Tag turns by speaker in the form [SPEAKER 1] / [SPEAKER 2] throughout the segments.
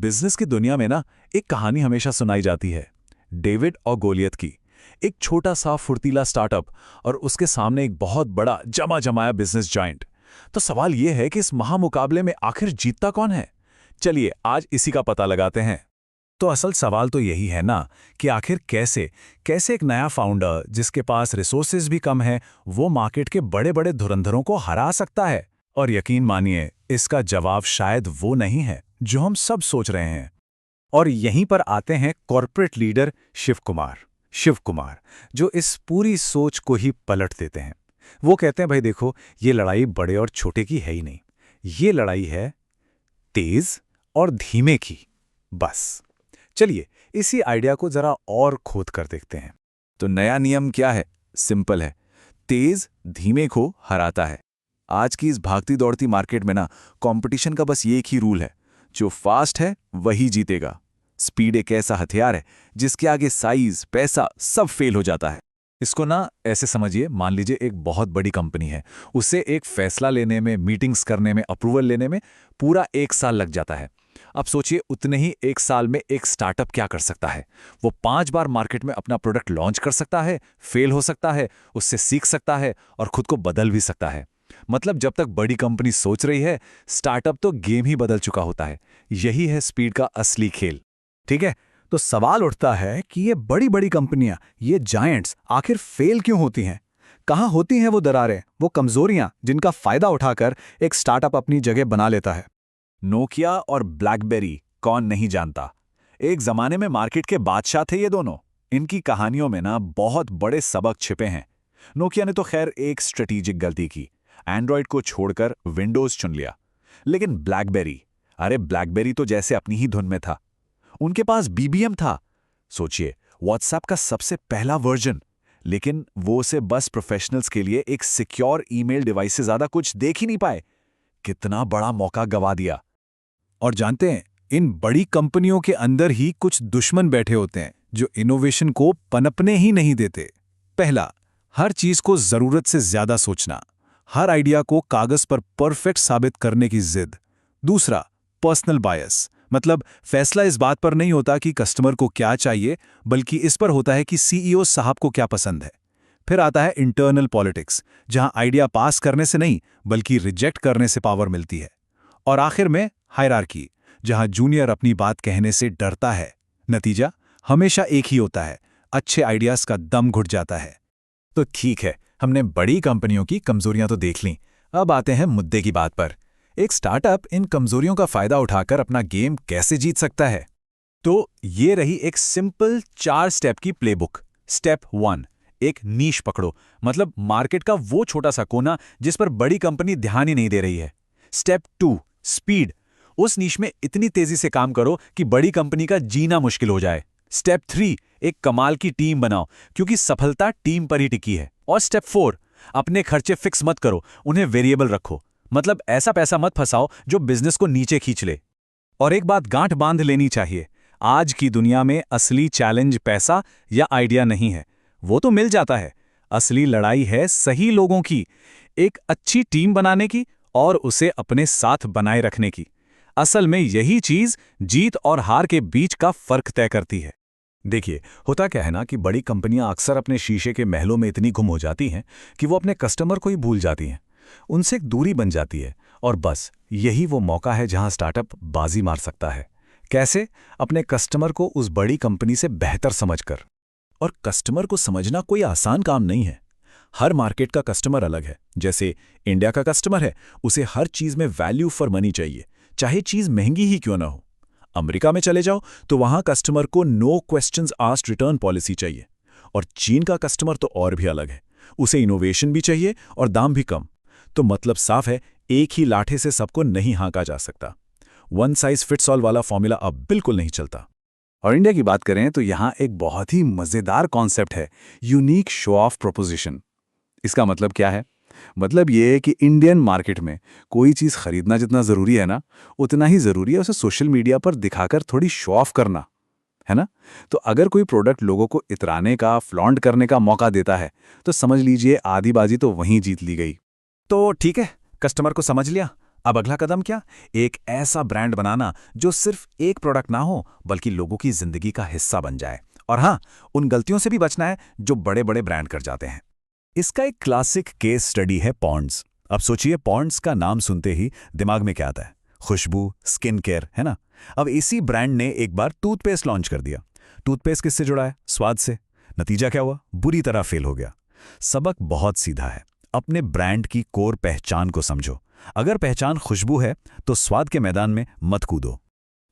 [SPEAKER 1] Business की दुनिया में ना एक कहानी हमेशा सुनाई जाती है, डेविड और गोलियत की। एक छोटा सा फुर्तीला स्टार्टअप और उसके सामने एक बहुत बड़ा जमा जमाया बिजनेस जायंट। तो सवाल यह है कि इस महामुकाबले में आखिर जीतता कौन है? चलिए आज इसी का पता लगाते हैं। तो असल सवाल तो यही है ना कि आखिर कैसे कैसे एक नया फाउंडर जिसके पास रिसोर्सेज भी कम है वो मार्केट के बड़े बड़े धुरंधरों को हरा सकता है। और यकीन मानिए इसका जवाब शायद वो नहीं है जो हम सब सोच रहे हैं। और यहीं पर आते हैं कॉर्पोरेट लीडर शिव कुमार, जो इस पूरी सोच को ही पलट देते हैं। वो कहते हैं भाई देखो, ये लड़ाई बड़े और छोटे की है ही नहीं, ये लड़ाई है तेज और धीमे की। बस चलिए इसी आइडिया को जरा और खोद कर देखते हैं।
[SPEAKER 2] तो नया नियम क्या है? सिंपल है, तेज धीमे को हराता है। आज की इस भागती दौड़ती मार्केट में ना कंपटीशन का बस ये एक ही रूल है, जो फास्ट है वही जीतेगा। स्पीड एक ऐसा हथियार है जिसके आगे साइज पैसा सब फेल हो जाता है।
[SPEAKER 1] इसको ना ऐसे समझिए, मान लीजिए एक बहुत बड़ी कंपनी है, उसे एक फैसला लेने में, मीटिंग्स करने में, अप्रूवल लेने में पूरा 1 साल लग जाता है। अब सोचिए उतने ही 1 साल में एक स्टार्टअप क्या कर सकता है। वो 5 बार मार्केट में अपना प्रोडक्ट लॉन्च कर सकता है, फेल हो सकता है, उससे सीख सकता है और खुद को बदल भी सकता है। मतलब जब तक बड़ी कंपनी सोच रही है, स्टार्टअप तो गेम ही बदल चुका होता है। यही है स्पीड का असली खेल।
[SPEAKER 3] ठीक है, तो सवाल उठता है कि ये बड़ी बड़ी कंपनियां, ये जायंट्स आखिर फेल क्यों होती हैं? कहाँ होती हैं वो दरारें, वो कमजोरियां जिनका फायदा उठाकर एक स्टार्टअप अपनी जगह बना लेता है?
[SPEAKER 1] नोकिया और ब्लैकबेरी कौन नहीं जानता। एक जमाने में मार्केट के बादशाह थे ये दोनों। इनकी कहानियों में ना बहुत बड़े सबक छिपे हैं। नोकिया ने तो खैर एक स्ट्रेटेजिक गलती की, एंड्रॉयड को छोड़कर विंडोज चुन लिया। लेकिन ब्लैकबेरी तो जैसे अपनी ही धुन में था। उनके पास बीबीएम था, सोचिए व्हाट्सएप का सबसे पहला वर्जन, लेकिन वो उसे बस प्रोफेशनल्स के लिए एक सिक्योर ईमेल डिवाइस से ज्यादा कुछ देख ही नहीं पाए। कितना बड़ा मौका गवा दिया।
[SPEAKER 3] और जानते हैं, इन बड़ी कंपनियों के अंदर ही कुछ दुश्मन बैठे होते हैं जो इनोवेशन को पनपने ही नहीं देते। पहला, हर चीज को जरूरत से ज्यादा सोचना, हर आइडिया को कागज पर परफेक्ट साबित करने की जिद। दूसरा, पर्सनल बायस, मतलब फैसला इस बात पर नहीं होता कि कस्टमर को क्या चाहिए, बल्कि इस पर होता है कि सीईओ साहब को क्या पसंद है। फिर आता है इंटरनल पॉलिटिक्स, जहां आइडिया पास करने से नहीं बल्कि रिजेक्ट करने से पावर मिलती है। और आखिर में हायरार्की, जहां जूनियर अपनी बात कहने से डरता है। नतीजा हमेशा एक ही होता है, अच्छे आइडियाज का दम घुट जाता है।
[SPEAKER 1] तो ठीक है, हमने बड़ी कंपनियों की कमजोरियां तो देख लीं। अब आते हैं मुद्दे की बात पर। एक स्टार्टअप इन कमजोरियों का फायदा उठाकर अपना गेम कैसे जीत सकता है? तो ये रही एक सिंपल 4 स्टेप की प्लेबुक। स्टेप 1, एक नीश पकड़ो, मतलब मार्केट का वो छोटा सा कोना जिस पर बड़ी कंपनी ध्यान ही नहीं दे रही है। स्टेप 2, स्पीड, उस नीश में इतनी तेजी से काम करो कि बड़ी कंपनी का जीना मुश्किल हो जाए। स्टेप 3, एक कमाल की टीम बनाओ, क्योंकि सफलता टीम पर ही टिकी है। और स्टेप 4, अपने खर्चे फिक्स मत करो, उन्हें वेरिएबल रखो, मतलब ऐसा पैसा मत फंसाओ जो बिजनेस को नीचे खींच ले। और एक बात गांठ बांध लेनी चाहिए, आज की दुनिया में असली चैलेंज पैसा या आइडिया नहीं है, वो तो मिल जाता है। असली लड़ाई है सही लोगों की, एक अच्छी टीम बनाने की और उसे अपने साथ बनाए रखने की। असल में यही चीज जीत और हार के बीच का फर्क तय करती है। देखिए, होता क्या है ना कि बड़ी कंपनियां अक्सर अपने शीशे के महलों में इतनी गुम हो जाती हैं कि वो अपने कस्टमर को ही भूल जाती हैं। उनसे एक दूरी बन जाती है, और बस यही वो मौका है जहां स्टार्टअप बाजी मार सकता है। कैसे? अपने कस्टमर को उस बड़ी कंपनी से बेहतर समझकर। और कस्टमर को समझना कोई आसान काम नहीं है। हर मार्केट का कस्टमर अलग है। जैसे इंडिया का कस्टमर है, उसे हर चीज में वैल्यू फॉर मनी चाहिए, चाहे चीज महंगी ही क्यों ना हो। अमेरिका में चले जाओ तो वहां कस्टमर को no questions asked return policy चाहिए। और चीन का कस्टमर तो और भी अलग है, उसे इनोवेशन भी चाहिए और दाम भी कम। तो मतलब साफ है, एक ही लाठे से सबको नहीं हाँका जा सकता। वन साइज फिट्स ऑल वाला फॉर्मूला अब बिल्कुल नहीं चलता।
[SPEAKER 3] और इंडिया की बात करें तो यहाँ एक बहुत ही मजेदार कॉन्सेप्ट है, यूनिक शो ऑफ प्रोपोजिशन। इसका मतलब क्या है? मतलब ये है कि इंडियन मार्केट में कोई चीज़ खरीदना जितना ज़रूरी है ना, उतना ही ज़रूरी है उसे सोशल मीडिया पर दिखाकर थोड़ी शो ऑफ करना, है ना? तो अगर कोई प्रोडक्ट लोगों को इतराने का, फ्लॉन्ट करने का मौका देता है, तो समझ लीजिए आधी बाजी तो वहीं जीत ली गई।
[SPEAKER 1] तो ठीक है, कस्टमर को समझ लिया, अब अगला कदम क्या? एक ऐसा ब्रांड बनाना जो सिर्फ एक प्रोडक्ट ना हो बल्कि लोगों की जिंदगी का हिस्सा बन जाए। और हाँ, उन गलतियों से भी बचना है जो बड़े बड़े ब्रांड कर जाते हैं।
[SPEAKER 3] इसका एक क्लासिक केस स्टडी है पॉन्ड्स। अब सोचिए, पॉन्ड्स का नाम सुनते ही दिमाग में क्या आता है? खुशबू, स्किन केयर, है ना? अब इसी ब्रांड ने एक बार टूथपेस्ट लॉन्च कर दिया। टूथपेस्ट किससे जुड़ा है? स्वाद से। नतीजा क्या हुआ? बुरी तरह फेल हो गया। सबक बहुत सीधा है, अपने ब्रांड की कोर पहचान को समझो। अगर पहचान खुशबू है तो स्वाद के मैदान में मत कूदो।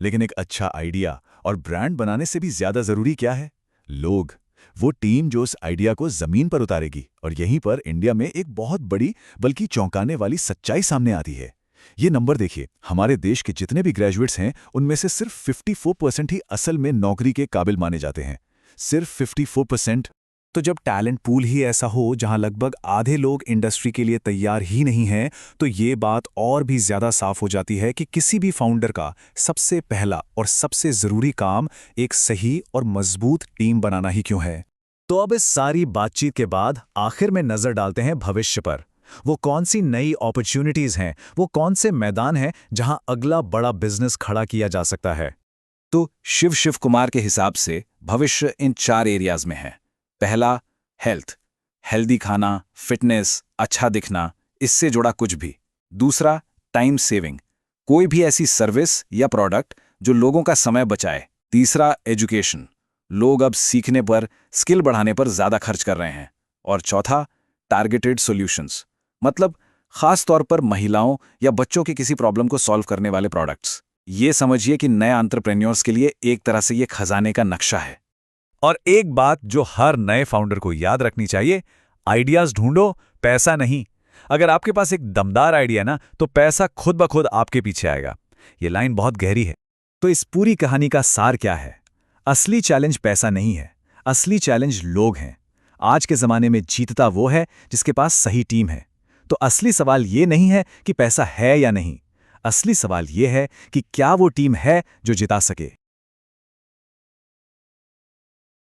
[SPEAKER 2] लेकिन एक अच्छा आइडिया और ब्रांड बनाने से भी ज्यादा जरूरी क्या है? लोग, वो टीम जो उस आइडिया को जमीन पर उतारेगी। और यहीं पर इंडिया में एक बहुत बड़ी बल्कि चौंकाने वाली सच्चाई सामने आती है। ये नंबर देखिए, हमारे देश के जितने भी ग्रेजुएट्स हैं उनमें से सिर्फ 54% ही असल में नौकरी के काबिल माने जाते हैं। सिर्फ 54%।
[SPEAKER 3] तो जब टैलेंट पूल ही ऐसा हो जहां लगभग आधे लोग इंडस्ट्री के लिए तैयार ही नहीं हैं, तो ये बात और भी ज्यादा साफ हो जाती है कि किसी भी फाउंडर का सबसे पहला और सबसे जरूरी काम एक सही और मजबूत टीम बनाना ही क्यों है। तो अब इस सारी बातचीत के बाद आखिर में नजर डालते हैं भविष्य पर। वो कौन सी नई अपॉर्चुनिटीज हैं, वो कौन से मैदान हैं जहां अगला बड़ा बिजनेस खड़ा किया जा सकता है।
[SPEAKER 1] तो शिव कुमार के हिसाब से भविष्य इन 4 एरियाज में है। पहला, हेल्थ, हेल्दी खाना, फिटनेस, अच्छा दिखना, इससे जुड़ा कुछ भी। दूसरा, टाइम सेविंग, कोई भी ऐसी सर्विस या प्रोडक्ट जो लोगों का समय बचाए। तीसरा, एजुकेशन, लोग अब सीखने पर, स्किल बढ़ाने पर ज्यादा खर्च कर रहे हैं। और चौथा, टारगेटेड सॉल्यूशंस, मतलब खास तौर पर महिलाओं या बच्चों के किसी प्रॉब्लम को सॉल्व करने वाले प्रोडक्ट्स। ये समझिए कि नए एंटरप्रेन्योर्स के लिए एक तरह से ये खजाने का नक्शा है।
[SPEAKER 3] और एक बात जो हर नए फाउंडर को याद रखनी चाहिए, आइडियाज ढूंढो, पैसा नहीं। अगर आपके पास एक दमदार आइडिया ना, तो पैसा खुद ब खुद आपके पीछे आएगा। ये लाइन बहुत गहरी है। तो इस पूरी कहानी का सार क्या है? असली चैलेंज पैसा नहीं है, असली चैलेंज लोग हैं। आज के जमाने में जीतता वो है जिसके पास सही टीम है। तो असली सवाल ये नहीं है कि पैसा है या नहीं, असली सवाल ये है कि क्या वो टीम है जो जिता सके।